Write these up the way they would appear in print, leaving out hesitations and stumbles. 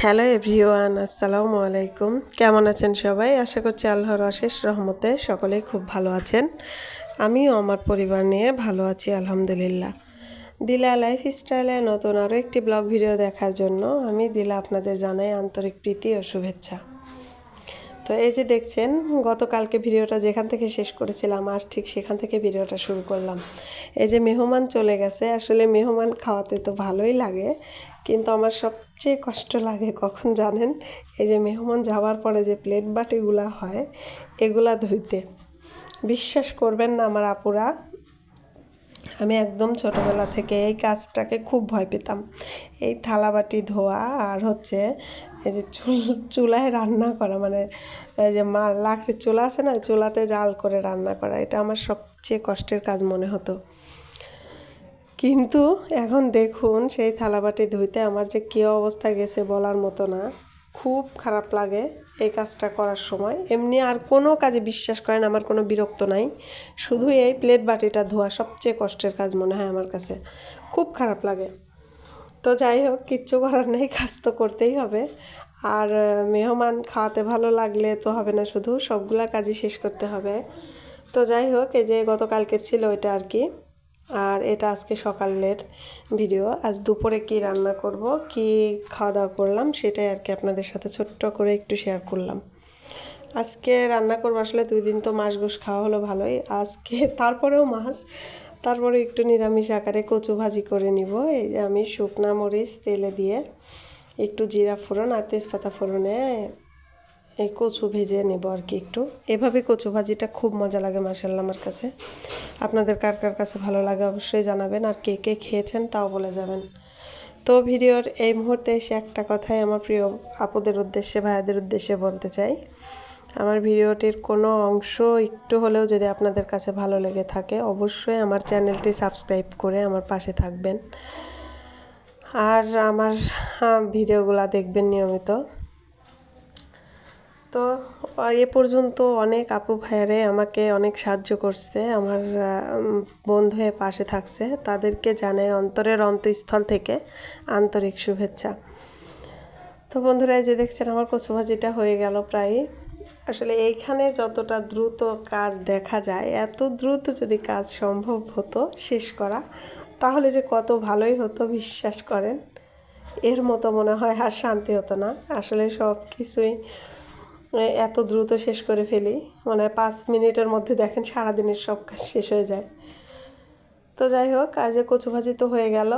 Hello everyone, আসসালামু আলাইকুম। কেমন আছেন সবাই? আশা করছি আল্লাহর অশেষ রহমতে সকলেই খুব ভালো আছেন। আমিও আমার পরিবার নিয়ে ভালো আছি আলহামদুলিল্লাহ। দিলা লাইফস্টাইলে নতুন আরও একটি ব্লগ ভিডিও দেখার জন্য আমি দিলা আপনাদের জানাই আন্তরিক প্রীতি ও শুভেচ্ছা। তো এই যে দেখছেন, গতকালকে ভিডিওটা যেখান থেকে শেষ করেছিলাম আজ ঠিক সেখান থেকে ভিডিওটা শুরু করলাম। এই যে মেহমান চলে গেছে, আসলে মেহমান খাওয়াতে তো ভালোই লাগে, কিন্তু আমার সবচেয়ে কষ্ট লাগে কখন জানেন? এই যে মেহমান যাওয়ার পরে যে প্লেট বাটিগুলা হয় এগুলা ধুইতে। বিশ্বাস করবেন না আমার আপুরা, আমি একদম ছোটোবেলা থেকে এই কাজটাকে খুব ভয় পেতাম। এই থালাবাটি ধোয়া আর হচ্ছে এই যে চুলায় রান্না করা, মানে এই যে লাকড়ির চুলা আছে না, চুলাতে জাল করে রান্না করা, এটা আমার সবচেয়ে কষ্টের কাজ মনে হতো। কিন্তু এখন দেখুন সেই থালাবাটি ধুইতে আমার যে কী অবস্থা গেছে বলার মতো না। খুব খারাপ লাগে এই কাজটা করার সময়। এমনি আর কোনো কাজে বিশ্বাস করেন আমার কোনো বিরক্ত নাই, শুধু এই প্লেট বাটিটা ধোয়া সবচেয়ে কষ্টের কাজ মনে হয় আমার কাছে, খুব খারাপ লাগে। তো যাই হোক, কিচ্ছু করার নেই, কাজ তো করতেই হবে। আর মেহমান খাওয়াতে ভালো লাগলে তো হবে না, শুধু সবগুলা কাজই শেষ করতে হবে। তো যাই হোক, এই যে গতকালকের ছিল ওইটা আর কি। আর এটা আজকে সকালের ভিডিও। আজ দুপুরে কি রান্না করব, কি খাওয়া দাওয়া করলাম সেটাই আর কি আপনাদের সাথে ছোট্ট করে একটু শেয়ার করলাম। আজকে রান্না করবো, আসলে 2 দিন তো মাছ গোশ খাওয়া হলো ভালোই, আজকে তারপরেও মাছ, তারপরে একটু নিরামিষ আকারে কচু ভাজি করে নিব। এই যে আমি শুকনা মরিচ তেলে দিয়ে একটু জিরা ফোড়ন আর তেজপাতা ফোড়নে এই কচু ভেজে নেব আর কি একটু। এভাবে কচু ভাজিটা খুব মজা লাগে মাশাআল্লাহ আমার কাছে। আপনাদের কার কার কাছে ভালো লাগে অবশ্যই জানাবেন, আর কে কে খেয়েছেন তাও বলে যাবেন। তো ভিডিওর এই মুহূর্তে এসে একটা কথাই আমার প্রিয় আপুদের উদ্দেশ্যে, ভাইয়াদের উদ্দেশ্যে বলতে চাই। আমার ভিডিওটির কোনো অংশ একটু হলেও যদি আপনাদের কাছে ভালো লেগে থাকে অবশ্যই আমার চ্যানেলটি সাবস্ক্রাইব করে আমার পাশে থাকবেন, আর আমার ভিডিওগুলো দেখবেন নিয়মিত। তো এ পর্যন্ত অনেক আপু ভাইয়ারে আমাকে অনেক সাহায্য করছে, আমার বন্ধু হয়ে পাশে থাকছে, তাদেরকে জানাই অন্তরের অন্তঃস্থল থেকে আন্তরিক শুভেচ্ছা। তো বন্ধুরা, এই যে দেখছেন আমার কচু ভাজিটা হয়ে গেল প্রায়। আসলে এইখানে যতটা দ্রুত কাজ দেখা যায়, এত দ্রুত যদি কাজ সম্ভব হতো শেষ করা, তাহলে যে কত ভালোই হতো বিশ্বাস করেন। এর মতো মনে হয় আর শান্তি হতো না। আসলে সব কিছুই এত দ্রুত শেষ করে ফেলি, মানে 5 মিনিটের মধ্যে দেখেন সারাদিনের সব কাজ শেষ হয়ে যায়। তো যাই হোক, আজ কচু ভাজি তো হয়ে গেল।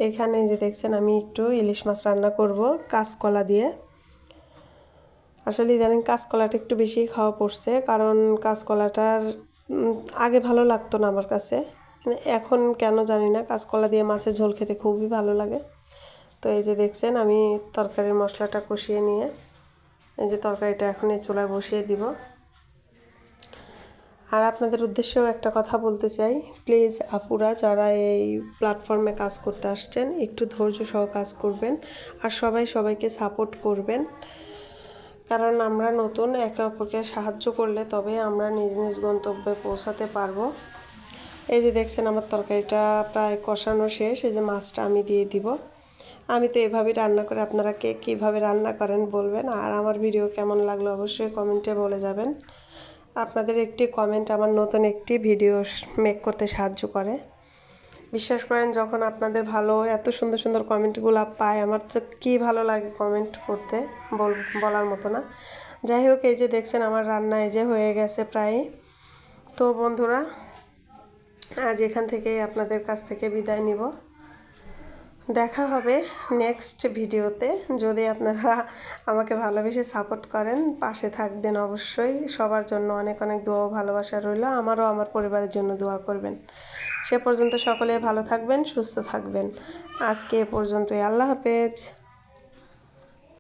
এখানে যে দেখছেন আমি একটু ইলিশ মাছ রান্না করব কাঁচকলা দিয়ে। আসলে ইদানিং কাঁচকলাটা একটু বেশি খাওয়া পড়ছে, কারণ কাঁচকলাটার আগে ভালো লাগতো না আমার কাছে, এখন কেন জানি না কাঁচকলা দিয়ে মাছের ঝোল খেতে খুবই ভালো লাগে। তো এই যে দেখছেন আমি তরকারির মশলাটা কষিয়ে নিয়ে এই যে তরকারিটা এখন এই চুলায় বসিয়ে দিব। আর আপনাদের উদ্দেশ্যেও একটা কথা বলতে চাই, প্লিজ আপুরা যারা এই প্ল্যাটফর্মে কাজ করতে আসছেন একটু ধৈর্য সহ কাজ করবেন, আর সবাই সবাইকে সাপোর্ট করবেন, কারণ আমরা নতুন, একে অপরকে সাহায্য করলে তবে আমরা নিজ নিজ গন্তব্যে পৌঁছাতে পারবো। এই যে দেখছেন আমার তরকারিটা প্রায় কষানো শেষ, এই যে মাছটা আমি দিয়ে দিব। আমি তো এভাবেই রান্না করি, আপনারা কে কীভাবে রান্না করেন বলবেন, আর আমার ভিডিও কেমন লাগলো অবশ্যই কমেন্টে বলে যাবেন। আপনাদের একটি কমেন্ট আমার নতুন একটি ভিডিও মেক করতে সাহায্য করে। বিশ্বাস করেন যখন আপনাদের ভালো এত সুন্দর সুন্দর কমেন্টগুলো পাই, আমার তো কী ভালো লাগে কমেন্ট করতে, বলার মতো না। যাই হোক, এই যে দেখছেন আমার রান্না এই যে হয়ে গেছে প্রায়। তো বন্ধুরা, আজ এখান থেকেই আপনাদের কাছ থেকে বিদায় নিব। দেখা হবে নেক্সট ভিডিওতে। যদি আপনারা আমাকে ভালোবেসে সাপোর্ট করেন, পাশে থাকবেন অবশ্যই। সবার জন্য অনেক অনেক দোয়া ভালোবাসা রইল, আমারও আমার পরিবারের জন্য দোয়া করবেন। সে পর্যন্ত সকলে ভালো থাকবেন, সুস্থ থাকবেন। আজকে এ পর্যন্তই, আল্লাহ হাফেজ।